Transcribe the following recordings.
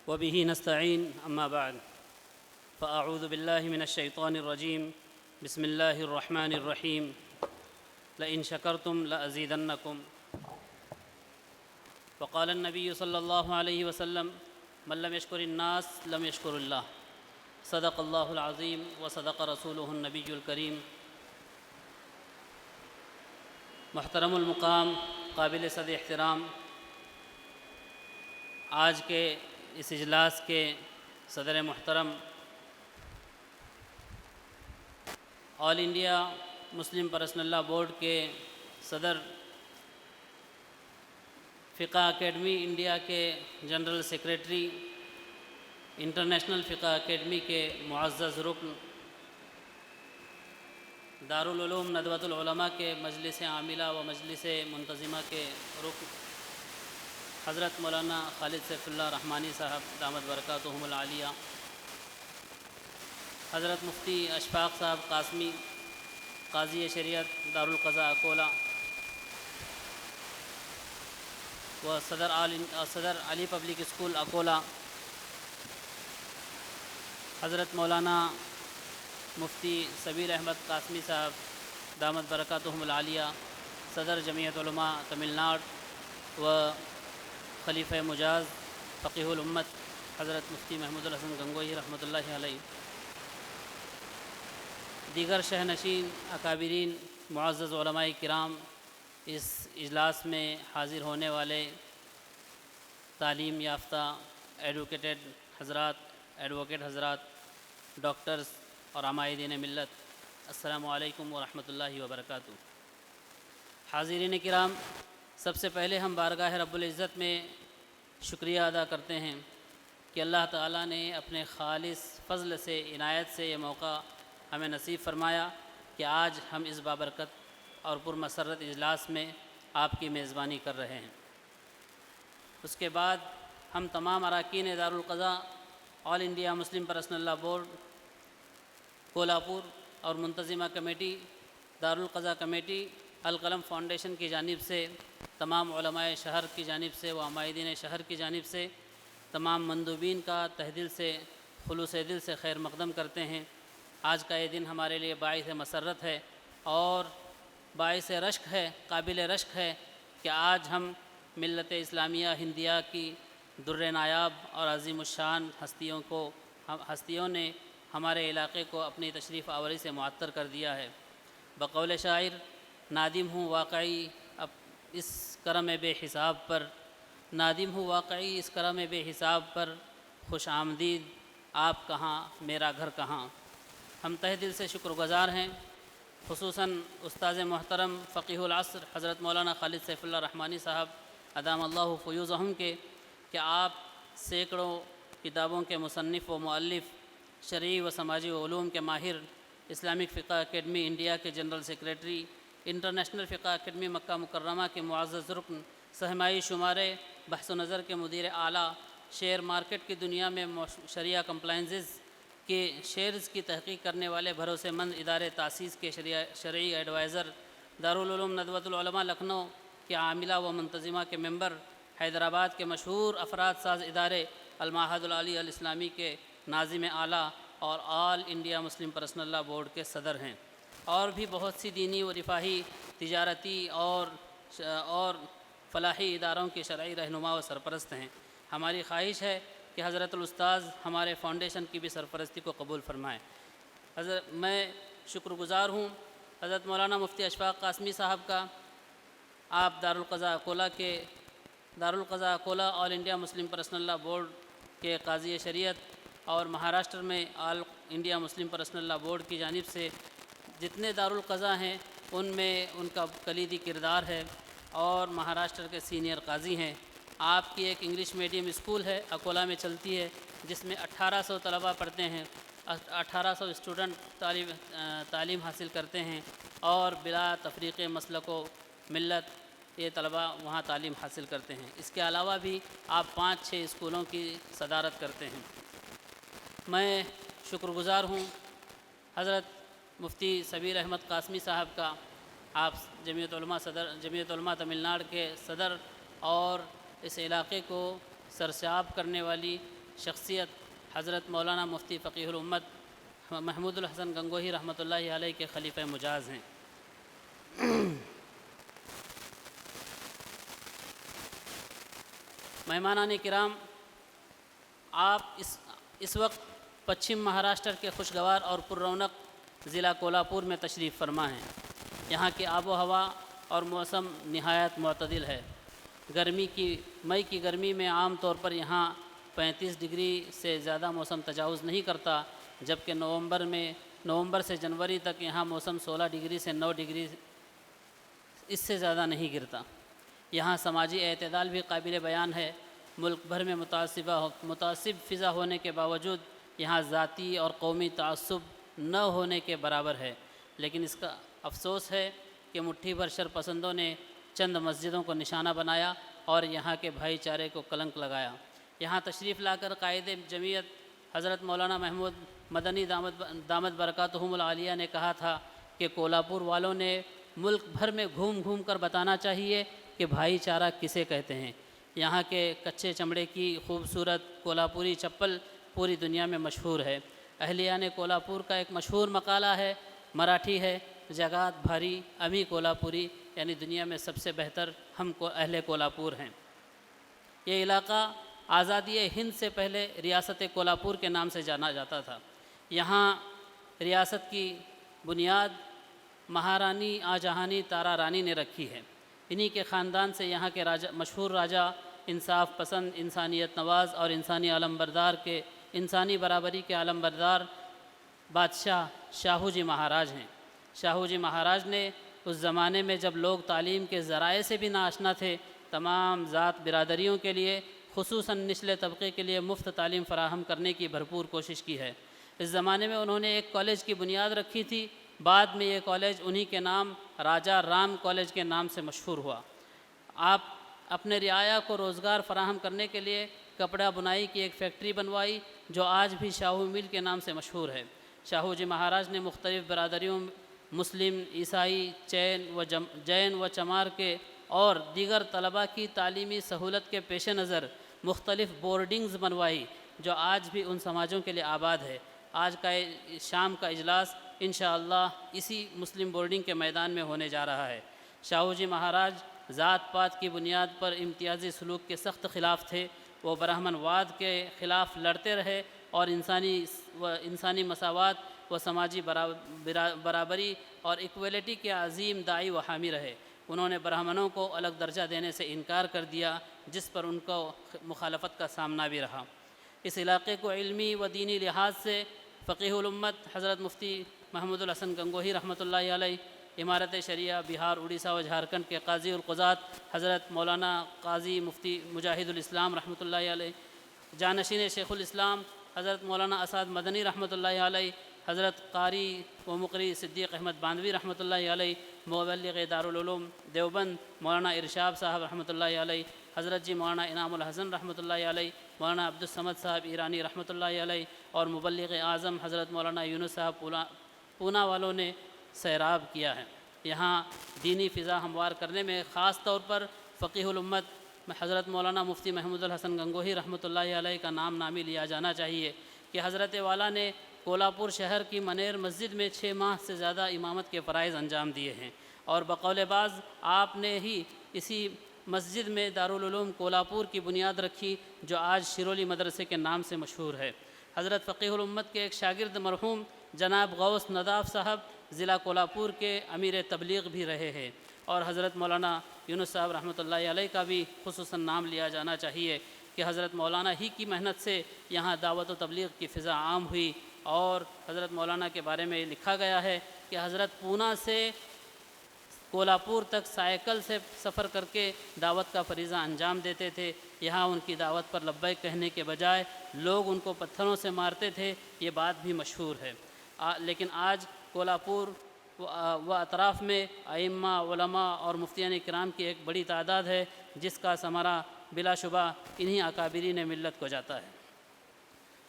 وبه نستعين أما بعد فأعوذ بالله من الشيطان الرجيم بسم الله الرحمن الرحيم لئن شكرتم لأزيدنكم وقال النبي صلى الله عليه وسلم من لم يشكر الناس لم يشكر الله صدق الله العظيم وصدق رسوله النبي الكريم۔ محترم المقام، قابل صد احترام، آج کے اس اجلاس کے صدر محترم، آل انڈیا مسلم پرسنل لا بورڈ کے صدر، فقہ اکیڈمی انڈیا کے جنرل سیکریٹری، انٹرنیشنل فقہ اکیڈمی کے معزز رکن، دارالعلوم ندوۃ العلماء کے مجلس عاملہ و مجلس منتظمہ کے رکن حضرت مولانا خالد سیف اللہ رحمانی صاحب دامت برکاتہم العالیہ، حضرت مفتی اشفاق صاحب قاسمی قاضی شریعت دارالقضاء اکولہ و صدر علی پبلک اسکول اکولہ، حضرت مولانا مفتی سبیل احمد قاسمی صاحب دامت برکاتہم العالیہ، صدر جمعیت علماء تمل ناڈ و خلیفہ مجاز فقیہ الامت حضرت مفتی محمود الحسن گنگوئی رحمۃ اللہ علیہ، دیگر شہنشین اکابرین، معزز علماء کرام، اس اجلاس میں حاضر ہونے والے تعلیم یافتہ ایڈوکیٹ حضرات، ڈاکٹرز اور عمائدین ملت، السلام علیکم ورحمۃ اللہ وبرکاتہ۔ حاضرین کرام، سب سے پہلے ہم بارگاہ رب العزت میں شکریہ ادا کرتے ہیں کہ اللہ تعالیٰ نے اپنے خالص فضل سے، عنایت سے یہ موقع ہمیں نصیب فرمایا کہ آج ہم اس بابرکت اور پرمسرت اجلاس میں آپ کی میزبانی کر رہے ہیں۔ اس کے بعد ہم تمام اراکین دارالقضاء، آل انڈیا مسلم پرسنل لا بورڈ کولہاپور اور منتظمہ کمیٹی، دارالقضاء کمیٹی، القلم فاؤنڈیشن کی جانب سے، تمام علماء شہر کی جانب سے و عمائدین شہر کی جانب سے، تمام مندوبین کا تہ دل سے، خلوص دل سے خیر مقدم کرتے ہیں۔ آج کا یہ دن ہمارے لیے باعث مسرت ہے اور باعث رشک ہے، قابل رشک ہے کہ آج ہم ملت اسلامیہ ہندیہ کی در نایاب اور عظیم الشان ہستیوں نے ہمارے علاقے کو اپنی تشریف آوری سے معطر کر دیا ہے۔ بقول شاعر، نادم ہوں واقعی اس کرم بے حساب پر، نادم ہوں واقعی اس کرم بے حساب پر، خوش آمدید آپ کہاں میرا گھر کہاں۔ ہم تہ دل سے شکر گزار ہیں، خصوصاً استاذ محترم فقیہ العصر حضرت مولانا خالد سیف اللہ رحمانی صاحب ادام اللہ فیوضہم کے، کہ آپ سینکڑوں کتابوں کے مصنف و مؤلف، شرعی و سماجی علوم کے ماہر، اسلامک فقہ اکیڈمی انڈیا کے جنرل سیکریٹری، انٹرنیشنل فقہ اکیڈمی مکہ مکرمہ کے معزز رکن، سہمائی شمارے بحث و نظر کے مدیر اعلیٰ، شیئر مارکیٹ کی دنیا میں شریعہ کمپلائنسز کے شیئرز کی تحقیق کرنے والے بھروسے مند ادارے تاسیس کے شرعی ایڈوائزر، دارالعلوم ندوۃ العلماء لکھنؤ کے عاملہ و منتظمہ کے ممبر، حیدرآباد کے مشہور افراد ساز ادارے المعہد العالی الاسلامی کے ناظم اعلیٰ اور آل انڈیا مسلم پرسنل لا بورڈ کے صدر ہیں، اور بھی بہت سی دینی و رفاہی، تجارتی اور فلاحی اداروں کے شرعی رہنما و سرپرست ہیں۔ ہماری خواہش ہے کہ حضرت الاستاذ ہمارے فاؤنڈیشن کی بھی سرپرستی کو قبول فرمائیں۔ میں شکر گزار ہوں حضرت مولانا مفتی اشفاق قاسمی صاحب کا، آپ دارالقضاء اکولہ آل انڈیا مسلم پرسنل لا بورڈ کے قاضی شریعت، اور مہاراشٹر میں آل انڈیا مسلم پرسنل لا بورڈ کی جانب سے جتنے دارالقضاء ہیں ان میں ان کا کلیدی کردار ہے، اور مہاراشٹر کے سینئر قاضی ہیں۔ آپ کی ایک انگلش میڈیم اسکول ہے، اکولہ میں چلتی ہے، جس میں 1800 طلباء پڑھتے ہیں، 1800 اسٹوڈنٹ تعلیم حاصل کرتے ہیں، اور بلا تفریق مسلک و ملت یہ طلباء وہاں تعلیم حاصل کرتے ہیں۔ اس کے علاوہ بھی آپ 5-6 اسکولوں کی صدارت کرتے ہیں۔ میں شکر گزار ہوں حضرت مفتی سبیل احمد قاسمی صاحب کا، آپ جمعیت علماء تمل ناڈ کے صدر اور اس علاقے کو سرسیاب کرنے والی شخصیت حضرت مولانا مفتی فقیہ الامت محمود الحسن گنگوہی رحمۃ اللہ علیہ کے خلیفہ مجاز ہیں۔ مہمانان کرام، آپ اس وقت پچھم مہاراشٹر کے خوشگوار اور پر رونق ضلع کولہاپور میں تشریف فرما ہیں۔ یہاں کی آب و ہوا اور موسم نہایت معتدل ہے۔ مئی کی گرمی میں عام طور پر یہاں 35 ڈگری سے زیادہ موسم تجاوز نہیں کرتا، جبکہ نومبر سے جنوری تک یہاں موسم 16 ڈگری سے 9 ڈگری اس سے زیادہ نہیں گرتا۔ یہاں سماجی اعتدال بھی قابل بیان ہے۔ ملک بھر میں متعصب فضا ہونے کے باوجود یہاں ذاتی اور قومی تعصب نہ ہونے کے برابر ہے، لیکن اس کا افسوس ہے کہ مٹھی بھر شر پسندوں نے چند مسجدوں کو نشانہ بنایا اور یہاں کے بھائی چارے کو کلنک لگایا۔ یہاں تشریف لا کر قائد جمعیت حضرت مولانا محمود مدنی دامت برکاتہم العالیہ نے کہا تھا کہ کولہاپور والوں نے ملک بھر میں گھوم گھوم کر بتانا چاہیے کہ بھائی چارہ کسے کہتے ہیں۔ یہاں کے کچے چمڑے کی خوبصورت کولہاپوری چپل پوری دنیا میں مشہور ہے۔ اہلیان کولہاپور کا ایک مشہور مقالہ ہے، مراٹھی ہے، جگات بھاری امی کولہاپوری، یعنی دنیا میں سب سے بہتر ہم کو اہل کولہاپور ہیں۔ یہ علاقہ آزادی ہند سے پہلے ریاست کولہاپور کے نام سے جانا جاتا تھا۔ یہاں ریاست کی بنیاد مہارانی آجہانی تارا رانی نے رکھی ہے۔ انہی کے خاندان سے یہاں کے مشہور راجہ، انصاف پسند، انسانیت نواز اور انسانی برابری کے علم بردار بادشاہ شاہو جی مہاراج ہیں۔ شاہو جی مہاراج نے اس زمانے میں جب لوگ تعلیم کے ذرائع سے بھی ناآشنا تھے، تمام ذات برادریوں کے لیے، خصوصاً نچلے طبقے کے لیے مفت تعلیم فراہم کرنے کی بھرپور کوشش کی ہے۔ اس زمانے میں انہوں نے ایک کالج کی بنیاد رکھی تھی، بعد میں یہ کالج انہی کے نام راجہ رام کالج کے نام سے مشہور ہوا۔ آپ اپنے رعایا کو روزگار فراہم کرنے کے لیے کپڑا بنائی کی ایک فیکٹری بنوائی، جو آج بھی شاہو مل کے نام سے مشہور ہے۔ شاہو جی مہاراج نے مختلف برادریوں، مسلم، عیسائی، جین و چمار کے اور دیگر طلباء کی تعلیمی سہولت کے پیش نظر مختلف بورڈنگز بنوائی، جو آج بھی ان سماجوں کے لیے آباد ہے۔ آج کا شام کا اجلاس انشاءاللہ اسی مسلم بورڈنگ کے میدان میں ہونے جا رہا ہے۔ شاہو جی مہاراج ذات پات کی بنیاد پر امتیازی سلوک کے سخت خلاف تھے۔ وہ برہمن واد کے خلاف لڑتے رہے اور انسانی مساوات و سماجی برابری اور ایکویلٹی کے عظیم داعی و حامی رہے۔ انہوں نے برہمنوں کو الگ درجہ دینے سے انکار کر دیا، جس پر ان کو مخالفت کا سامنا بھی رہا۔ اس علاقے کو علمی و دینی لحاظ سے فقیہ الامت حضرت مفتی محمود الحسن گنگوہی رحمۃ اللہ علیہ، امارت شریعہ بہار، اڑیسہ و جھارکھنڈ کے قاضی القضات حضرت مولانا قاضی مفتی مجاہد الاسلام رحمۃ اللہ علیہ، جانشین شیخ الاسلام حضرت مولانا اسعد مدنی رحمۃ اللہ علیہ، حضرت قاری و مقری صدیق احمد باندوی رحمۃ اللہ علیہ، مبلغ دارالعلوم دیوبند مولانا ارشاد صاحب رحمۃ اللہ علیہ، حضرت جی مولانا انعام الحسن رحمۃ اللہ علیہ، مولانا عبدالصمد صاحب ایرانی رحمۃ اللہ علیہ اور مبلغ اعظم حضرت مولانا یونس صاحب پونا والوں نے سیراب کیا ہے۔ یہاں دینی فضا ہموار کرنے میں خاص طور پر فقیہ الامت حضرت مولانا مفتی محمود الحسن گنگوہی رحمۃ اللہ علیہ کا نام نامی لیا جانا چاہیے کہ حضرت والا نے کولہاپور شہر کی منیر مسجد میں 6 ماہ سے زیادہ امامت کے فرائض انجام دیے ہیں، اور بقول بعض آپ نے ہی اسی مسجد میں دارالعلوم کولہاپور کی بنیاد رکھی، جو آج شیرولی مدرسے کے نام سے مشہور ہے۔ حضرت فقیہ الامت کے ایک شاگرد مرحوم جناب غوث نداف صاحب ضلع کولہاپور کے امیر تبلیغ بھی رہے ہیں، اور حضرت مولانا یونس صاحب رحمۃ اللہ علیہ کا بھی خصوصاً نام لیا جانا چاہیے کہ حضرت مولانا ہی کی محنت سے یہاں دعوت و تبلیغ کی فضا عام ہوئی۔ اور حضرت مولانا کے بارے میں لکھا گیا ہے کہ حضرت پونا سے کولہاپور تک سائیکل سے سفر کر کے دعوت کا فریضہ انجام دیتے تھے۔ یہاں ان کی دعوت پر لبیک کہنے کے بجائے لوگ ان کو پتھروں سے مارتے تھے، یہ بات بھی مشہور ہے۔ لیکن آج کولہاپور و اطراف میں ائمہ، علماء اور مفتیان کرام کی ایک بڑی تعداد ہے، جس کا ثمرہ بلا شبہ انہی اکابرین ملت کو جاتا ہے۔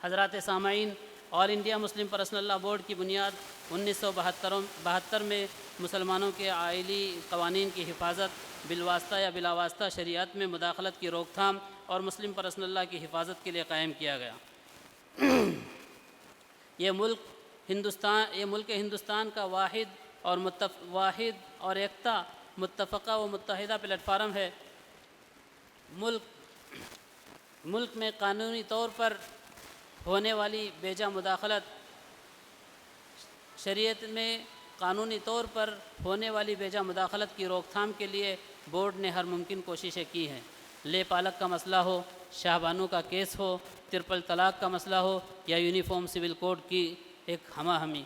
حضرات سامعین، آل انڈیا مسلم پرسنل لا بورڈ کی بنیاد 1972 میں مسلمانوں کے آئلی قوانین کی حفاظت، بالواسطہ یا بلا واسطہ شریعت میں مداخلت کی روک تھام اور مسلم پرسنل لا کی حفاظت کے لیے قائم کیا گیا۔ یہ ملک ہندوستان کا واحد اور یکتا متفقہ و متحدہ پلیٹ فارم ہے۔ ملک میں قانونی طور پر ہونے والی بیجا مداخلت شریعت میں قانونی طور پر ہونے والی بیجا مداخلت کی روک تھام کے لیے بورڈ نے ہر ممکن کوششیں کی ہیں۔ لے پالک کا مسئلہ ہو، شاہ بانو کا کیس ہو، ٹرپل طلاق کا مسئلہ ہو یا یونیفارم سول کوڈ کی ایک ہمہ ہمی،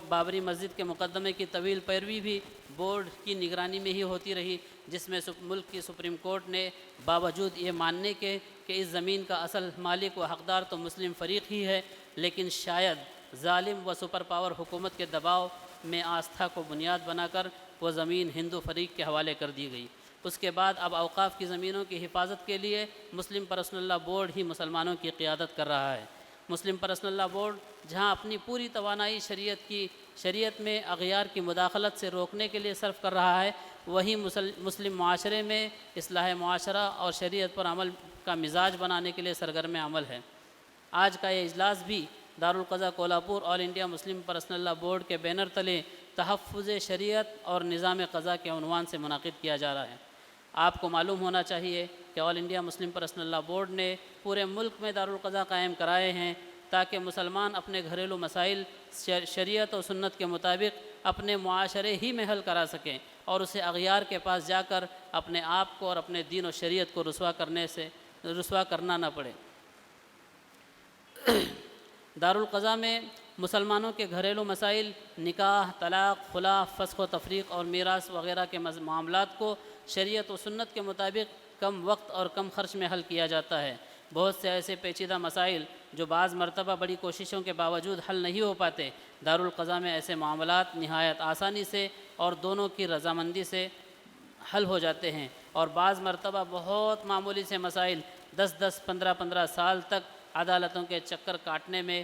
بابری مسجد کے مقدمے کی طویل پیروی بھی بورڈ کی نگرانی میں ہی ہوتی رہی، جس میں ملک کی سپریم کورٹ نے باوجود یہ ماننے کے کہ اس زمین کا اصل مالک و حقدار تو مسلم فریق ہی ہے، لیکن شاید ظالم و سپر پاور حکومت کے دباؤ میں آستھا کو بنیاد بنا کر وہ زمین ہندو فریق کے حوالے کر دی گئی۔ اس کے بعد اب اوقاف کی زمینوں کی حفاظت کے لیے مسلم پرسنل لا بورڈ ہی مسلمانوں کی قیادت کر رہا ہے۔ مسلم پرسنل لا بورڈ جہاں اپنی پوری توانائی شریعت میں اغیار کی مداخلت سے روکنے کے لیے صرف کر رہا ہے، وہیں مسلم معاشرے میں اصلاح معاشرہ اور شریعت پر عمل کا مزاج بنانے کے لیے سرگرم عمل ہے۔ آج کا یہ اجلاس بھی دارالقضا کولہاپور آل انڈیا مسلم پرسنل لا بورڈ کے بینر تلے تحفظ شریعت اور نظام قضا کے عنوان سے منعقد کیا جا رہا ہے۔ آپ کو معلوم ہونا چاہیے کہ آل انڈیا مسلم پرسنل لا بورڈ نے پورے ملک میں دارالقضا قائم کرائے ہیں تاکہ مسلمان اپنے گھریلو مسائل شریعت و سنت کے مطابق اپنے معاشرے ہی میں حل کرا سکیں اور اسے اغیار کے پاس جا کر اپنے آپ کو اور اپنے دین و شریعت کو رسوا کرنا نہ پڑے۔ دارالقضا میں مسلمانوں کے گھریلو مسائل، نکاح، طلاق، خلا، فسخ و تفریق اور میراث وغیرہ کے معاملات کو شریعت و سنت کے مطابق کم وقت اور کم خرچ میں حل کیا جاتا ہے۔ بہت سے ایسے پیچیدہ مسائل جو بعض مرتبہ بڑی کوششوں کے باوجود حل نہیں ہو پاتے، دارالقضا میں ایسے معاملات نہایت آسانی سے اور دونوں کی رضامندی سے حل ہو جاتے ہیں، اور بعض مرتبہ بہت معمولی سے مسائل 10-15 سال تک عدالتوں کے چکر کاٹنے میں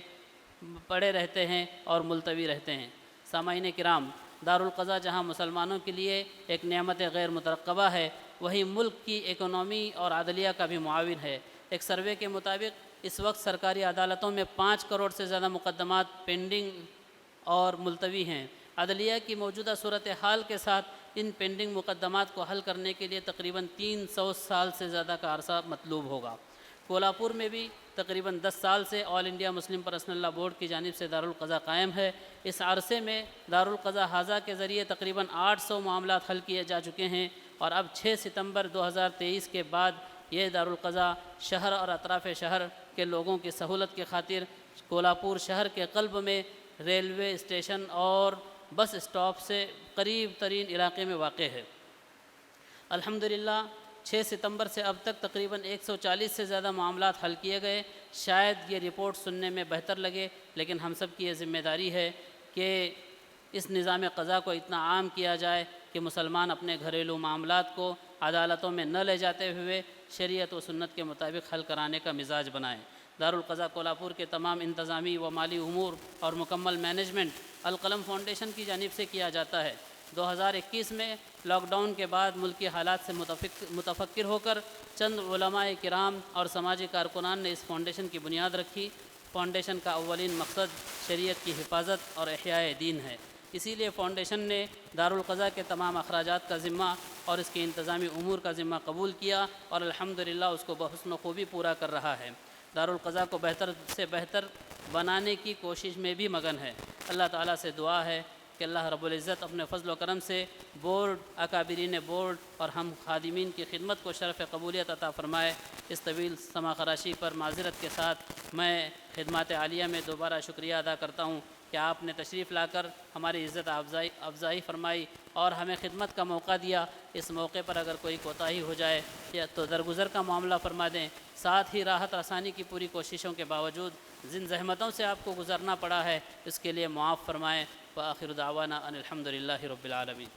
پڑے رہتے ہیں اور ملتوی رہتے ہیں۔ سامعین کرام، دارالقضا جہاں مسلمانوں کے لیے ایک نعمت غیر مترقبہ ہے، وہیں ملک کی اکنامی اور عدلیہ کا بھی معاون ہے۔ ایک سروے کے مطابق اس وقت سرکاری عدالتوں میں 5 کروڑ سے زیادہ مقدمات پینڈنگ اور ملتوی ہیں۔ عدلیہ کی موجودہ صورتحال کے ساتھ ان پینڈنگ مقدمات کو حل کرنے کے لیے تقریباً 300 سال سے زیادہ کا عرصہ مطلوب ہوگا۔ کولہاپور میں بھی تقریباً 10 سال سے آل انڈیا مسلم پرسنل لا بورڈ کی جانب سے دارالقضا قائم ہے۔ اس عرصے میں دارالقضا حاضہ کے ذریعے تقریباً 800 معاملات حل کیے جا چکے ہیں، اور اب 6 ستمبر 2023 کے بعد یہ دارالقضا شہر اور اطراف شہر کے لوگوں کی سہولت کی خاطر کولہاپور شہر کے قلب میں ریلوے اسٹیشن اور بس اسٹاپ سے قریب ترین علاقے میں واقع ہے۔ الحمدللہ 6 ستمبر سے اب تک تقریباً 140 سے زیادہ معاملات حل کیے گئے۔ شاید یہ رپورٹ سننے میں بہتر لگے، لیکن ہم سب کی یہ ذمہ داری ہے کہ اس نظام قضا کو اتنا عام کیا جائے کہ مسلمان اپنے گھریلو معاملات کو عدالتوں میں نہ لے جاتے ہوئے شریعت و سنت کے مطابق حل کرانے کا مزاج بنائیں۔ دارالقضا کولہاپور کے تمام انتظامی و مالی امور اور مکمل مینجمنٹ القلم فاؤنڈیشن کی جانب سے کیا جاتا ہے۔ 2021 میں لاک ڈاؤن کے بعد ملکی حالات سے متفکر ہو کر چند علماء کرام اور سماجی کارکنان نے اس فاؤنڈیشن کی بنیاد رکھی۔ فاؤنڈیشن کا اولین مقصد شریعت کی حفاظت اور احیاء دین ہے، اسی لیے فاؤنڈیشن نے دارالقضا کے تمام اخراجات کا ذمہ اور اس کے انتظامی امور کا ذمہ قبول کیا، اور الحمدللہ اس کو بحسن و خوبی پورا کر رہا ہے۔ دارالقضا کو بہتر سے بہتر بنانے کی کوشش میں بھی مگن ہے۔ اللہ تعالیٰ سے دعا ہے کہ اللہ رب العزت اپنے فضل و کرم سے بورڈ، اکابرین بورڈ اور ہم خادمین کی خدمت کو شرف قبولیت عطا فرمائے۔ اس طویل سما خراشی پر معذرت کے ساتھ میں خدمات عالیہ میں دوبارہ شکریہ ادا کرتا ہوں کہ آپ نے تشریف لا کر ہماری عزت افزائی فرمائی اور ہمیں خدمت کا موقع دیا۔ اس موقع پر اگر کوئی کوتاہی ہو جائے یا تو درگزر کا معاملہ فرما دیں، ساتھ ہی راحت آسانی کی پوری کوششوں کے باوجود جن زحمتوں سے آپ کو گزرنا پڑا ہے اس کے لیے معاف فرمائیں۔ وآخر دعوانا ان الحمد للہ رب العالمین۔